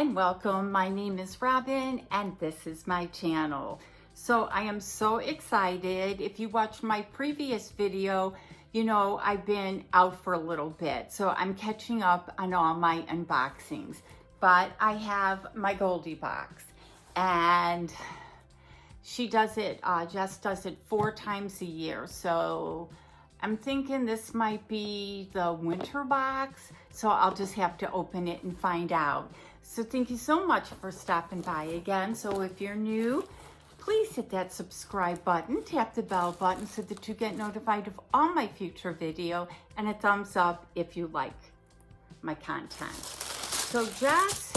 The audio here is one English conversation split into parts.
and welcome. My name is Robin and this is my channel. So I am so excited. If you watched my previous video, you know I've been out for a little bit. So I'm catching up on all my unboxings. But I have my Goldie Box and she does it, Jess does it 4 times a year. So I'm thinking this might be the winter box. So I'll just have to open it and find out. So thank you so much for stopping by again. So if you're new, please hit that subscribe button, tap the bell button so that you get notified of all my future video, and a thumbs up if you like my content. So Jess,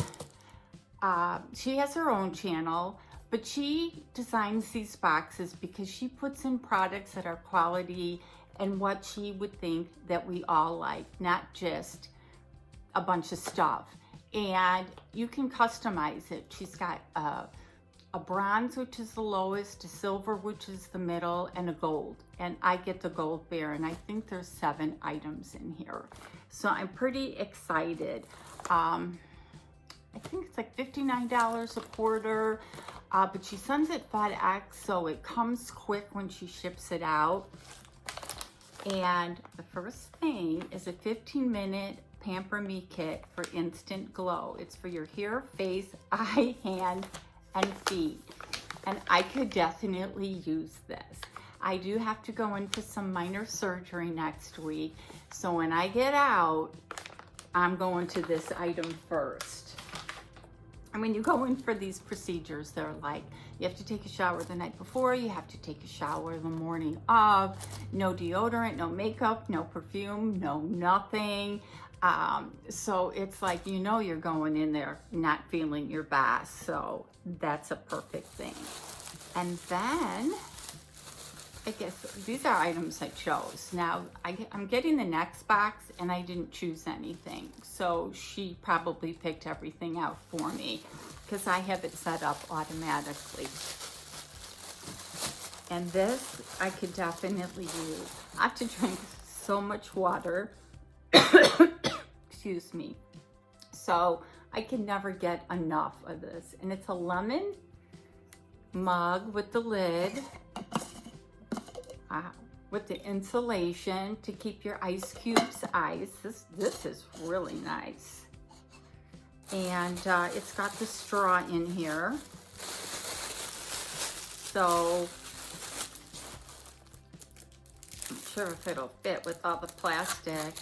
she has her own channel, but she designs these boxes because she puts in products that are quality and what she would think that we all like, not just a bunch of stuff. And you can customize it. She's got a bronze, which is the lowest, a silver, which is the middle, and a gold. And I get the gold bear, and I think there's 7 items in here. So I'm pretty excited. I think it's like $59 a quarter, but she sends it FedEx, so it comes quick when she ships it out. And the first thing is a 15-minute Pamper Me kit for instant glow. It's for your hair, face, eye, hand, and feet. And I could definitely use this. I do have to go in for some minor surgery next week. So when I get out, I'm going to this item first. And when you go in for these procedures, they're like, you have to take a shower the night before, you have to take a shower the morning of, no deodorant, no makeup, no perfume, no nothing. So it's like, you know, you're going in there not feeling your best. So that's a perfect thing. And then I guess these are items I chose. Now I'm getting the next box and I didn't choose anything. So she probably picked everything out for me because I have it set up automatically. And this I could definitely use. I have to drink so much water. Excuse me. So I can never get enough of this. And it's a lemon mug with the lid, with the insulation to keep your ice cubes ice. This is really nice. And it's got the straw in here. So I'm not sure if it'll fit with all the plastic.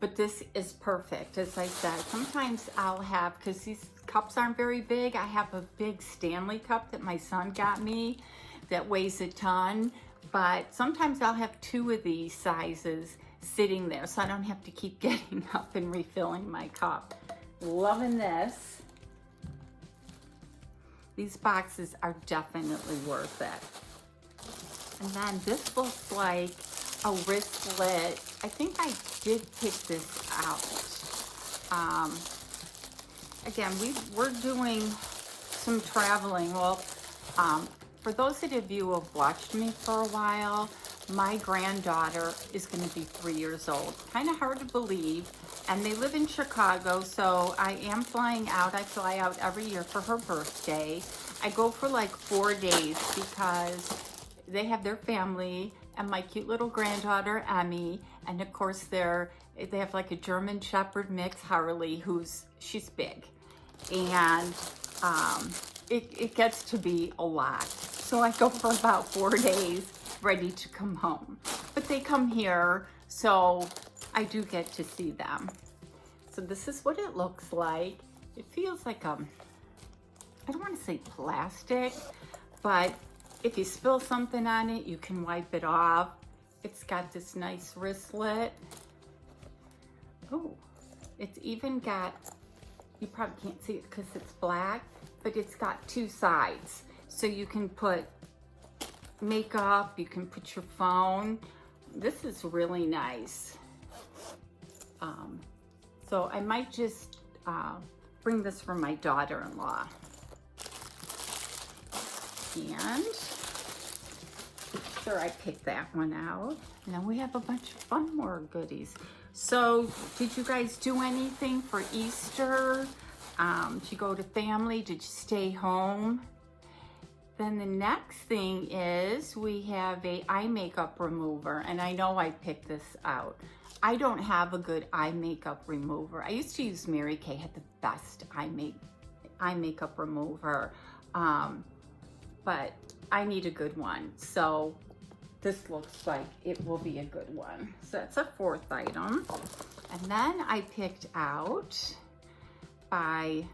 But this is perfect. As I said, sometimes I'll have, because these cups aren't very big, I have a big Stanley cup that my son got me that weighs a ton. But sometimes I'll have 2 of these sizes sitting there, so I don't have to keep getting up and refilling my cup. Loving this. These boxes are definitely worth it. And then this looks like a wristlet. I think I did pick this out. Again, we're doing some traveling. Well, for those of you who have watched me for a while, my granddaughter is going to be 3 years old. Kind of hard to believe. And they live in Chicago, so I am flying out. I fly out every year for her birthday. I go for like 4 days because they have their family and my cute little granddaughter, Emmy. And of course, they have like a German Shepherd mix, Harley, she's big. And it gets to be a lot. So I go for about 4 days, ready to come home. But they come here, so I do get to see them. So this is what it looks like. It feels like I don't want to say plastic, but if you spill something on it, you can wipe it off. It's got this nice wristlet. Oh, it's even got, you probably can't see it because it's black, but it's got 2 sides. So you can put makeup, you can put your phone. This is really nice. So I might just bring this for my daughter-in-law. And sure I picked that one out. Now we have a bunch of fun more goodies. So did you guys do anything for Easter? Did you go to family? Did you stay home? Then the next thing is we have a eye makeup remover, and I know I picked this out. I don't have a good eye makeup remover. I used to use Mary Kay, had the best eye makeup remover, but I need a good one. So this looks like it will be a good one. So that's a fourth item. And then I picked out by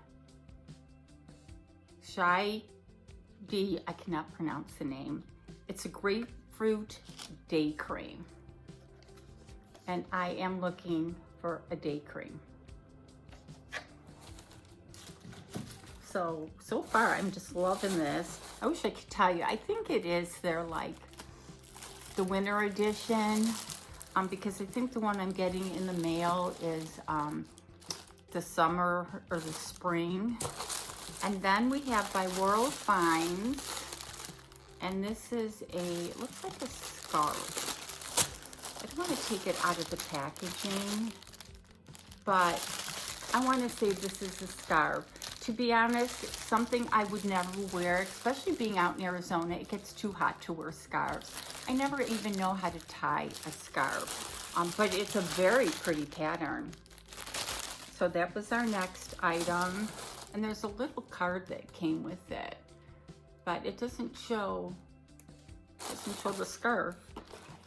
I cannot pronounce the name. It's a grapefruit day cream. And I am looking for a day cream. So far I'm just loving this. I wish I could tell you. I think it is their like the winter edition, because I think the one I'm getting in the mail is the summer or the spring. And then we have by World Finds, and this is looks like a scarf. I don't want to take it out of the packaging, but I want to say this is a scarf. To be honest, something I would never wear, especially being out in Arizona. It gets too hot to wear scarves. I never even know how to tie a scarf, but it's a very pretty pattern. So that was our next item. And there's a little card that came with it, but it doesn't show the scarf.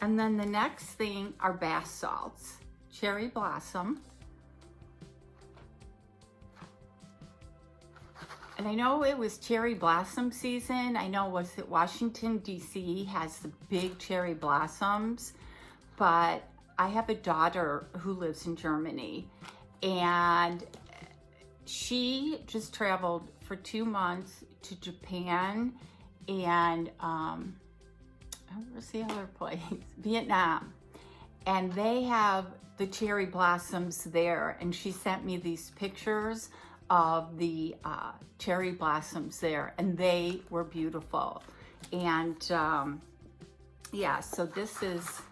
And then the next thing are bath salts, cherry blossom. And I know it was cherry blossom season. I know, was it Washington, D.C. has the big cherry blossoms, but I have a daughter who lives in Germany, and she just traveled for 2 months to Japan and where's the other place? Vietnam. And they have the cherry blossoms there. And she sent me these pictures of the cherry blossoms there, and they were beautiful. And yeah, so this is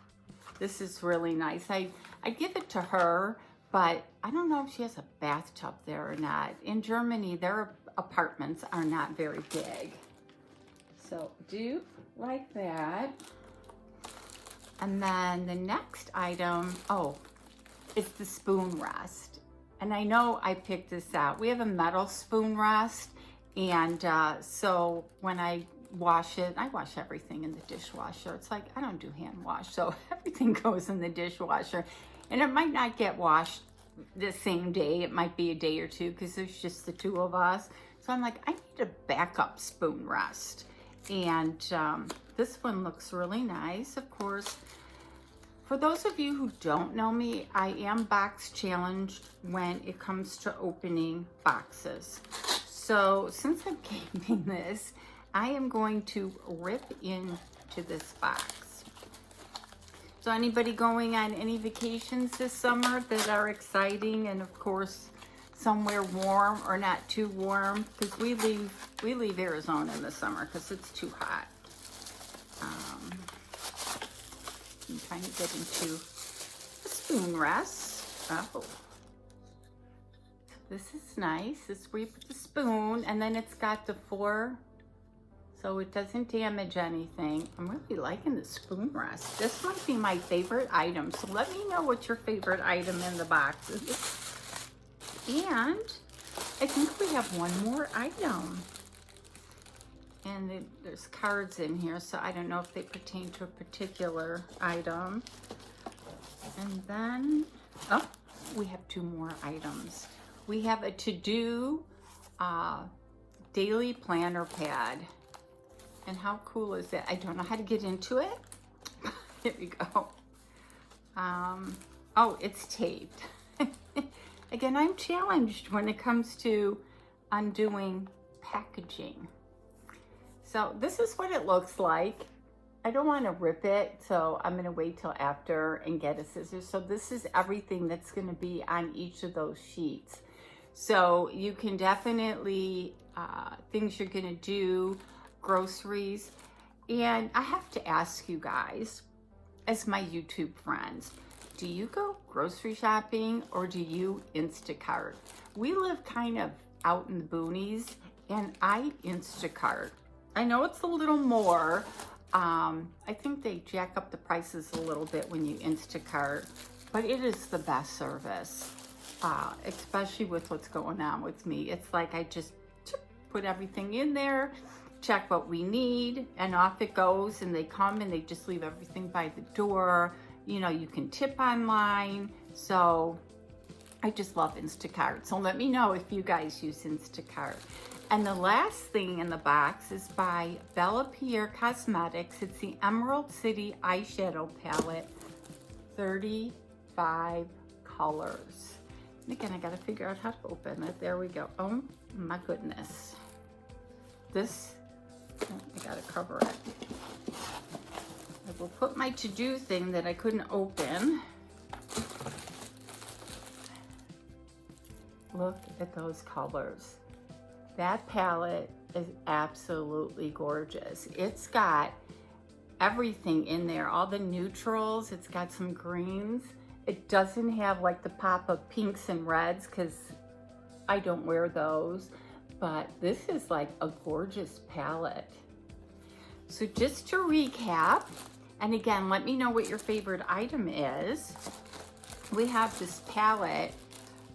really nice. I give it to her, but I don't know if she has a bathtub there or not. In Germany, their apartments are not very big. So do like that. And then the next item, is the spoon rest. And I know I picked this out. We have a metal spoon rest. And so when I wash it, I wash everything in the dishwasher. It's like, I don't do hand wash, so everything goes in the dishwasher. And it might not get washed the same day. It might be a day or two because there's just the two of us. So I'm like, I need a backup spoon rest. And this one looks really nice. Of course, for those of you who don't know me, I am box challenged when it comes to opening boxes. So since I'm keeping this, I am going to rip into this box. So anybody going on any vacations this summer that are exciting, and of course somewhere warm or not too warm, because we leave Arizona in the summer because it's too hot. I'm trying to get into the spoon rest. Oh, this is nice. This is where you put the spoon, and then it's got the 4. So it doesn't damage anything. I'm really liking the spoon rest. This might be my favorite item. So let me know what your favorite item in the box is. And I think we have one more item. And there's cards in here, so I don't know if they pertain to a particular item. And then, we have 2 more items. We have a to-do daily planner pad. And how cool is it? I don't know how to get into it. Here we go. Oh, it's taped. Again, I'm challenged when it comes to undoing packaging. So this is what it looks like. I don't want to rip it, so I'm going to wait till after and get a scissors. So this is everything that's going to be on each of those sheets. So you can definitely, things you're going to do, groceries. And I have to ask you guys, as my YouTube friends, do you go grocery shopping or do you Instacart? We live kind of out in the boonies, and I Instacart. I know it's a little more. I think they jack up the prices a little bit when you Instacart, but it is the best service, especially with what's going on with me. It's like I just put everything in there, check what we need, and off it goes, and they come and they just leave everything by the door. You know, you can tip online. So I just love Instacart. So let me know if you guys use Instacart. And the last thing in the box is by Bella Pierre Cosmetics. It's the Emerald City Eyeshadow Palette, 35 colors. And again, I gotta figure out how to open it. There we go. Oh my goodness. This, I gotta cover it. I will put my to-do thing that I couldn't open. Look at those colors. That palette is absolutely gorgeous. It's got everything in there, all the neutrals. It's got some greens. It doesn't have like the pop of pinks and reds because I don't wear those, but this is like a gorgeous palette. So just to recap, and again, let me know what your favorite item is. We have this palette,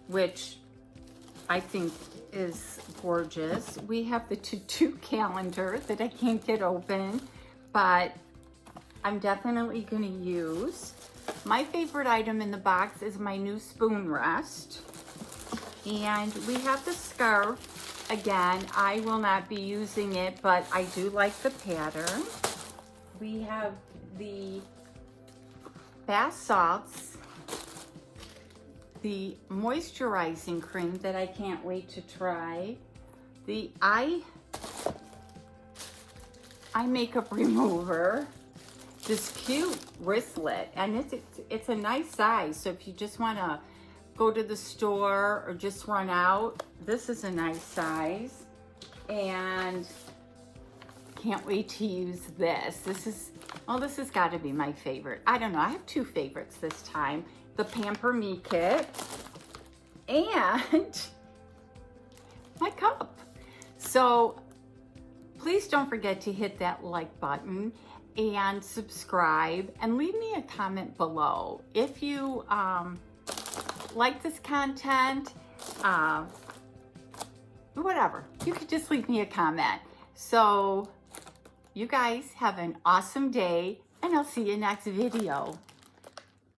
which I think is gorgeous. We have the to-do calendar that I can't get open, but I'm definitely gonna use. My favorite item in the box is my new spoon rest. And we have the scarf. Again, I will not be using it, but I do like the pattern. We have the bath salts, the moisturizing cream that I can't wait to try, the eye makeup remover, this cute wristlet, and it's a nice size, so if you just want to go to the store or just run out, this is a nice size. And can't wait to use this. This has got to be my favorite. I don't know, I have two favorites this time. The Pamper Me kit and my cup. So please don't forget to hit that like button and subscribe, and leave me a comment below if you like this content, whatever. You could just leave me a comment. So you guys have an awesome day, and I'll see you next video.